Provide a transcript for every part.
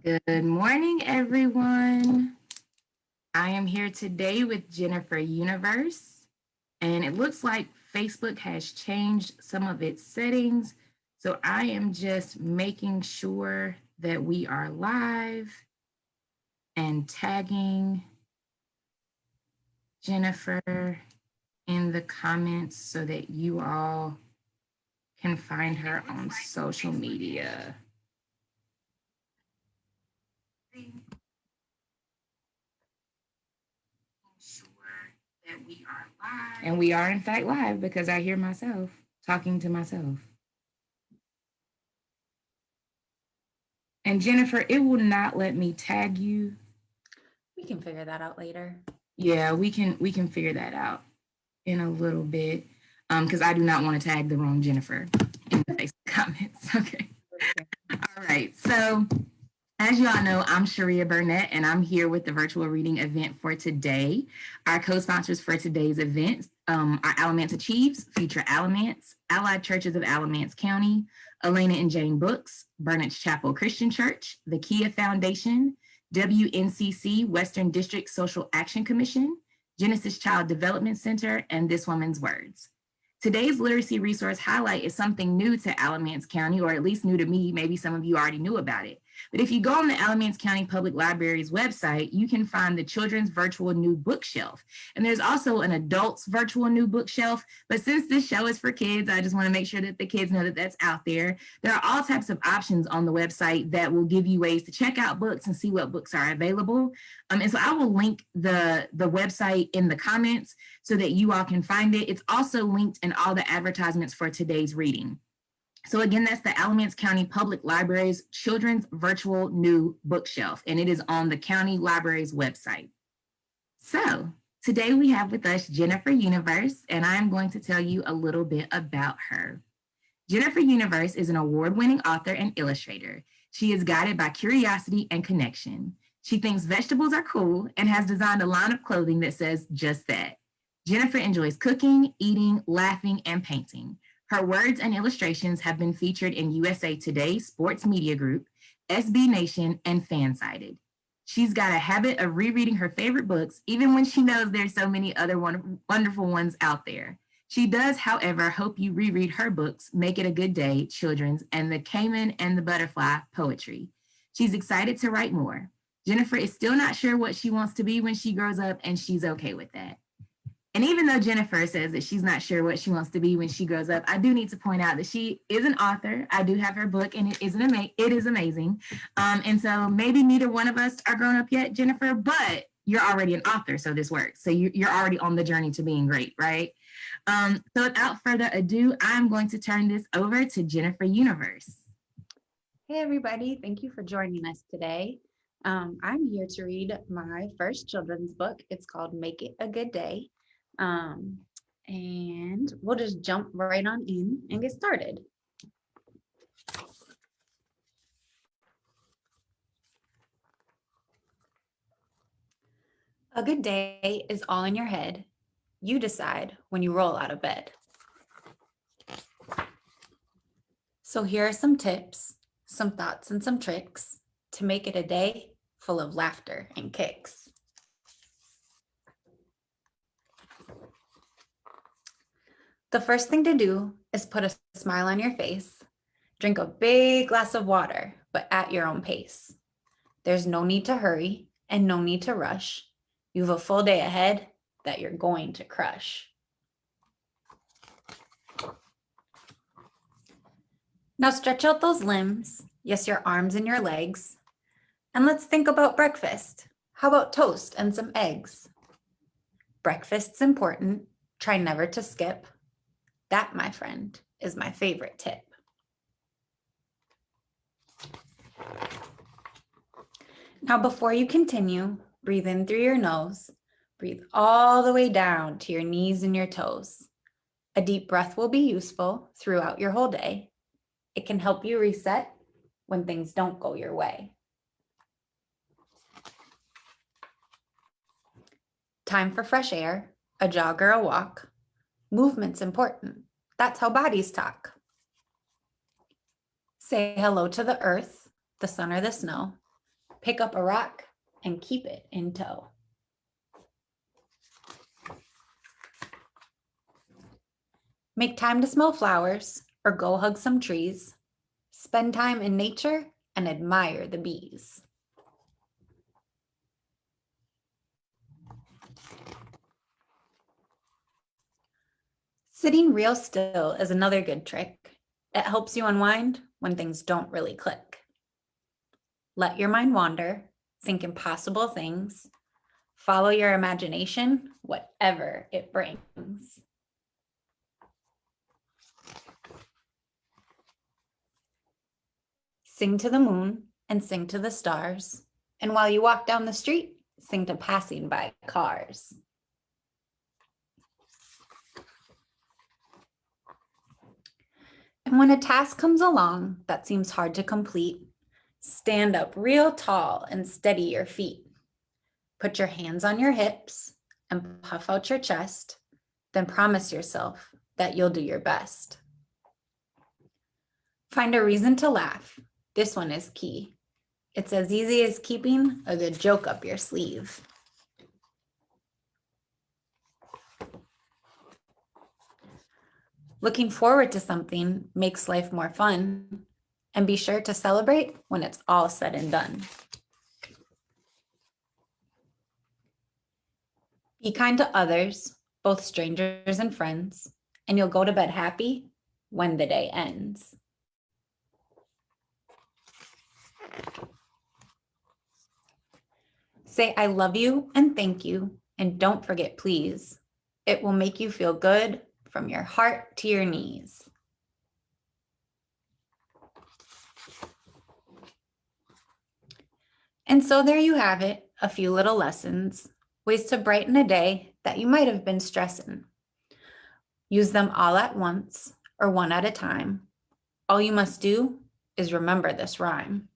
Good morning, everyone. I am here today with Jennifer Universe, and it looks like Facebook has changed some of its settings. So I am just making sure that we are live and tagging Jennifer in the comments so that you all can find her on social media. That we are live. And we are, in fact, live because I hear myself talking to myself. And Jennifer, it will not let me tag you. We can figure that out later. Yeah, we can figure that out in a little bit. Because I do not want to tag the wrong Jennifer in the Facebook comments. Okay. All right. So as you all know, I'm Sharia Burnett, and I'm here with the virtual reading event for today. Our co-sponsors for today's event are Alamance Achieves, Future Alamance, Allied Churches of Alamance County, Elena and Jane Books, Burnett's Chapel Christian Church, the Kia Foundation, WNCC, Western District Social Action Commission, Genesis Child Development Center, and This Woman's Words. Today's literacy resource highlight is something new to Alamance County, or at least new to me. Maybe some of you already knew about it. But if you go on the Alamance County Public Library's website, you can find the Children's Virtual New Bookshelf. And there's also an Adults Virtual New Bookshelf. But since this show is for kids, I just want to make sure that the kids know that that's out there. There are all types of options on the website that will give you ways to check out books and see what books are available. And so I will link the website in the comments so that you all can find it. It's also linked in all the advertisements for today's reading. So again, that's the Alamance County Public Library's Children's Virtual New Bookshelf, and it is on the county library's website. So today we have with us Jennifer Universe, and I'm going to tell you a little bit about her. Jennifer Universe is an award-winning author and illustrator. She is guided by curiosity and connection. She thinks vegetables are cool and has designed a line of clothing that says just that. Jennifer enjoys cooking, eating, laughing, and painting. Her words and illustrations have been featured in USA Today Sports Media Group, SB Nation, and Fansided. She's got a habit of rereading her favorite books, even when she knows there's so many other wonderful ones out there. She does, however, hope you reread her books, Make It a Good Day, Children's, and The Cayman and the Butterfly, Poetry. She's excited to write more. Jennifer is still not sure what she wants to be when she grows up, and she's okay with that. And even though Jennifer says that she's not sure what she wants to be when she grows up, I do need to point out that she is an author. I do have her book, and it is amazing. And so maybe neither one of us are grown up yet, Jennifer, but you're already an author, so this works. So you're already on the journey to being great, right? So without further ado, I'm going to turn this over to Jennifer Universe. Hey, everybody. Thank you for joining us today. I'm here to read my first children's book. It's called Make It a Good Day. And we'll just jump right on in and get started. A good day is all in your head. You decide when you roll out of bed. So here are some tips, some thoughts, and some tricks to make it a day full of laughter and kicks. The first thing to do is put a smile on your face. Drink a big glass of water, but at your own pace. There's no need to hurry and no need to rush. You have a full day ahead that you're going to crush. Now stretch out those limbs, yes, your arms and your legs. And let's think about breakfast. How about toast and some eggs? Breakfast's important. Try never to skip. That, my friend, is my favorite tip. Now, before you continue, breathe in through your nose. Breathe all the way down to your knees and your toes. A deep breath will be useful throughout your whole day. It can help you reset when things don't go your way. Time for fresh air, a jog or a walk. Movement's important. That's how bodies talk. Say hello to the earth, the sun or the snow. Pick up a rock and keep it in tow. Make time to smell flowers or go hug some trees. Spend time in nature and admire the bees. Sitting real still is another good trick. It helps you unwind when things don't really click. Let your mind wander, think impossible things, follow your imagination, whatever it brings. Sing to the moon and sing to the stars. And while you walk down the street, sing to passing by cars. And when a task comes along that seems hard to complete, stand up real tall and steady your feet. Put your hands on your hips and puff out your chest. Then promise yourself that you'll do your best. Find a reason to laugh. This one is key. It's as easy as keeping a good joke up your sleeve. Looking forward to something makes life more fun, and be sure to celebrate when it's all said and done. Be kind to others, both strangers and friends, and you'll go to bed happy when the day ends. Say I love you and thank you, and don't forget please. It will make you feel good from your heart to your knees. And so there you have it, a few little lessons, ways to brighten a day that you might have been stressing. Use them all at once or one at a time. All you must do is remember this rhyme.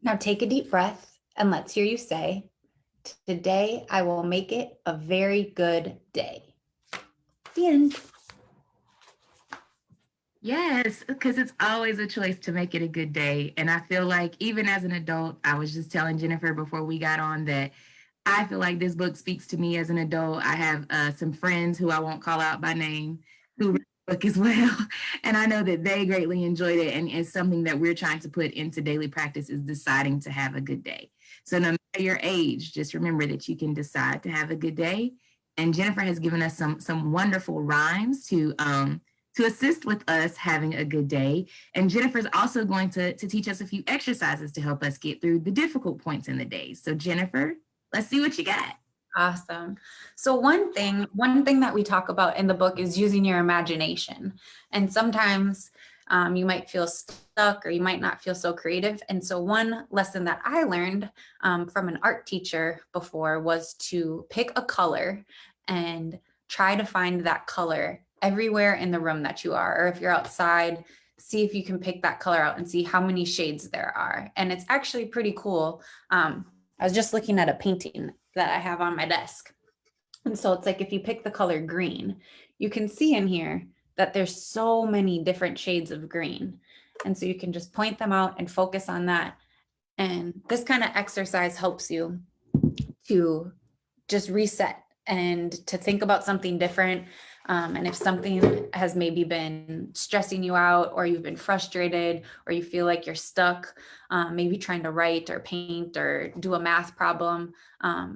Now take a deep breath and let's hear you say, today I will make it a very good day. The end. Yes, because it's always a choice to make it a good day. And I feel like even as an adult, I was just telling Jennifer before we got on that I feel like this book speaks to me as an adult. I have some friends who I won't call out by name who read the book as well. And I know that they greatly enjoyed it. And it's something that we're trying to put into daily practice is deciding to have a good day. So no matter your age, just remember that you can decide to have a good day. And Jennifer has given us some wonderful rhymes to assist with us having a good day. And Jennifer's also going to teach us a few exercises to help us get through the difficult points in the day. So Jennifer, let's see what you got. Awesome. So one thing that we talk about in the book is using your imagination. And sometimes you might feel stuck or you might not feel so creative. And so one lesson that I learned from an art teacher before was to pick a color and try to find that color everywhere in the room that you are. Or if you're outside, see if you can pick that color out and see how many shades there are. And it's actually pretty cool. I was just looking at a painting that I have on my desk. And so it's like, if you pick the color green, you can see in here that there's so many different shades of green. And so you can just point them out and focus on that. And this kind of exercise helps you to just reset and to think about something different. And if something has maybe been stressing you out, or you've been frustrated, or you feel like you're stuck, maybe trying to write or paint or do a math problem,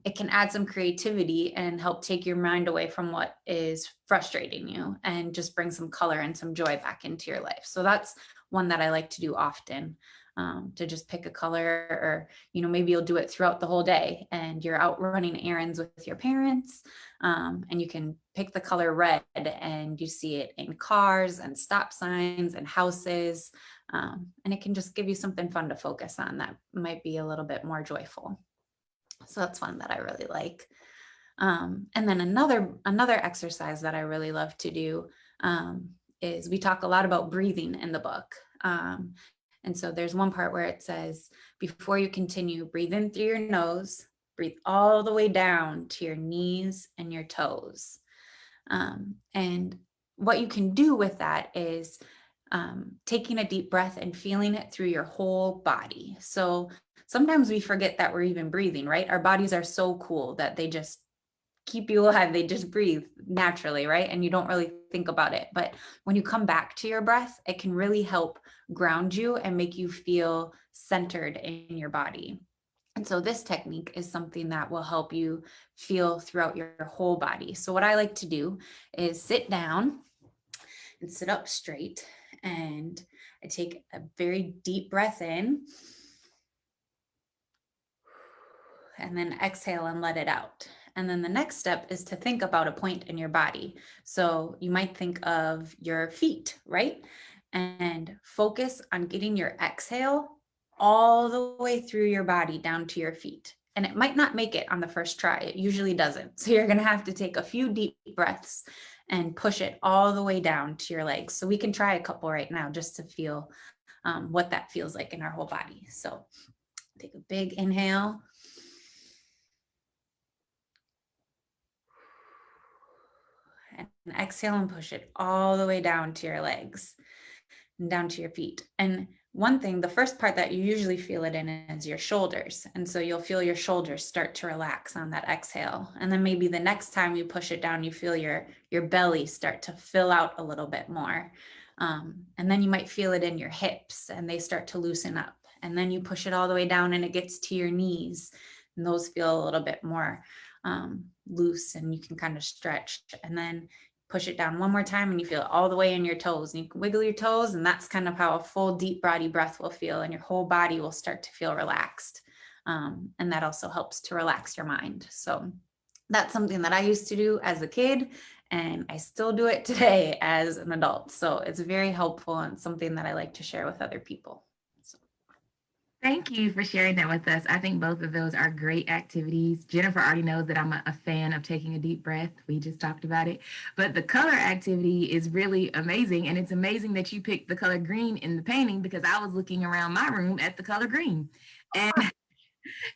it can add some creativity and help take your mind away from what is frustrating you and just bring some color and some joy back into your life. So that's one that I like to do often. To just pick a color, or maybe you'll do it throughout the whole day and you're out running errands with your parents, and you can pick the color red and you see it in cars and stop signs and houses, and it can just give you something fun to focus on that might be a little bit more joyful. So that's one that I really like. And then another exercise that I really love to do is, we talk a lot about breathing in the book. And so there's one part where it says, before you continue, breathe in through your nose, breathe all the way down to your knees and your toes. And what you can do with that is taking a deep breath and feeling it through your whole body. So sometimes we forget that we're even breathing, right? Our bodies are so cool that they just keep you alive. They just breathe naturally, right? And you don't really think about it. But when you come back to your breath, it can really help ground you and make you feel centered in your body. And so this technique is something that will help you feel throughout your whole body. So what I like to do is sit down and sit up straight, and I take a very deep breath in and then exhale and let it out. And then the next step is to think about a point in your body. So you might think of your feet, right? And focus on getting your exhale all the way through your body down to your feet. And it might not make it on the first try. It usually doesn't. So you're going to have to take a few deep breaths and push it all the way down to your legs. So we can try a couple right now just to feel what that feels like in our whole body. So take a big inhale. And exhale and push it all the way down to your legs and down to your feet. And one thing, the first part that you usually feel it in is your shoulders. And so you'll feel your shoulders start to relax on that exhale. And then maybe the next time you push it down, you feel your belly start to fill out a little bit more. And then you might feel it in your hips and they start to loosen up. And then you push it all the way down and it gets to your knees. And those feel a little bit more loose and you can kind of stretch. And then push it down one more time and you feel it all the way in your toes, and you can wiggle your toes, and that's kind of how a full deep body breath will feel, and your whole body will start to feel relaxed. And that also helps to relax your mind. So that's something that I used to do as a kid, and I still do it today as an adult. So it's very helpful and something that I like to share with other people. Thank you for sharing that with us. I think both of those are great activities. Jennifer already knows that I'm a fan of taking a deep breath. We just talked about it. But the color activity is really amazing. And it's amazing that you picked the color green in the painting, because I was looking around my room at the color green and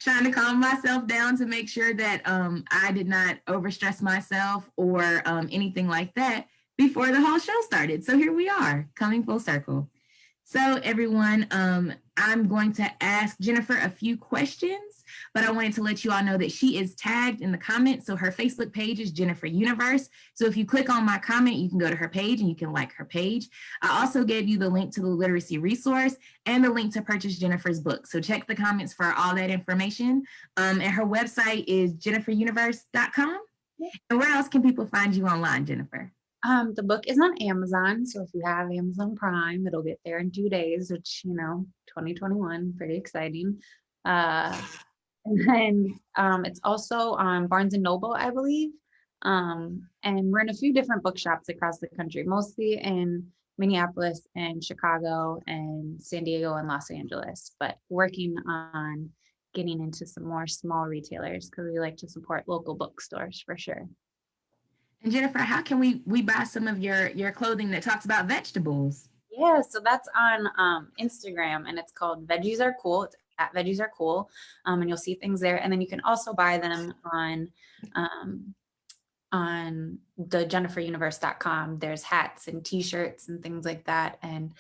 trying to calm myself down to make sure that I did not overstress myself or anything like that before the whole show started. So here we are, coming full circle. So everyone, I'm going to ask Jennifer a few questions, but I wanted to let you all know that she is tagged in the comments. So her Facebook page is Jennifer Universe. So if you click on my comment, you can go to her page and you can like her page. I also gave you the link to the literacy resource and the link to purchase Jennifer's book. So check the comments for all that information. And her website is jenniferuniverse.com. And where else can people find you online, Jennifer? The book is on Amazon. So if you have Amazon Prime, it'll get there in 2 days, which, 2021, pretty exciting. And then it's also on Barnes and Noble, I believe. And we're in a few different bookshops across the country, mostly in Minneapolis and Chicago and San Diego and Los Angeles, but working on getting into some more small retailers because we like to support local bookstores for sure. And Jennifer, how can we buy some of your clothing that talks about vegetables? Yeah, so that's on Instagram, and it's called Veggies Are Cool. It's at Veggies Are Cool, and you'll see things there. And then you can also buy them on the jenniferuniverse.com. There's hats and t-shirts and things like that. And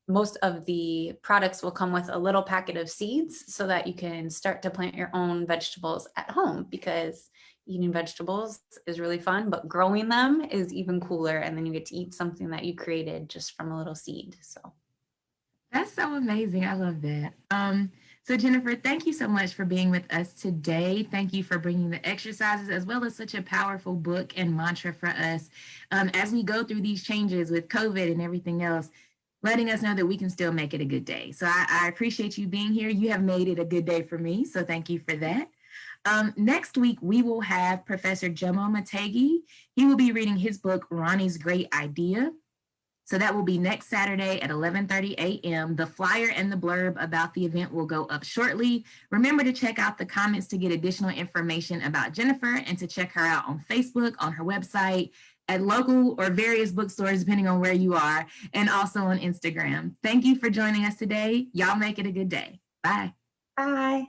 most of the products will come with a little packet of seeds so that you can start to plant your own vegetables at home, because eating vegetables is really fun, but growing them is even cooler. And then you get to eat something that you created just from a little seed. So that's so amazing. I love that. So Jennifer, thank you so much for being with us today. Thank you for bringing the exercises as well as such a powerful book and mantra for us as we go through these changes with COVID and everything else, letting us know that we can still make it a good day. So I appreciate you being here. You have made it a good day for me. So thank you for that. Next week, we will have Professor Jomo Mategi. He will be reading his book, Ronnie's Great Idea. So that will be next Saturday at 11:30 a.m. The flyer and the blurb about the event will go up shortly. Remember to check out the comments to get additional information about Jennifer and to check her out on Facebook, on her website, at local or various bookstores, depending on where you are, and also on Instagram. Thank you for joining us today. Y'all make it a good day. Bye. bye.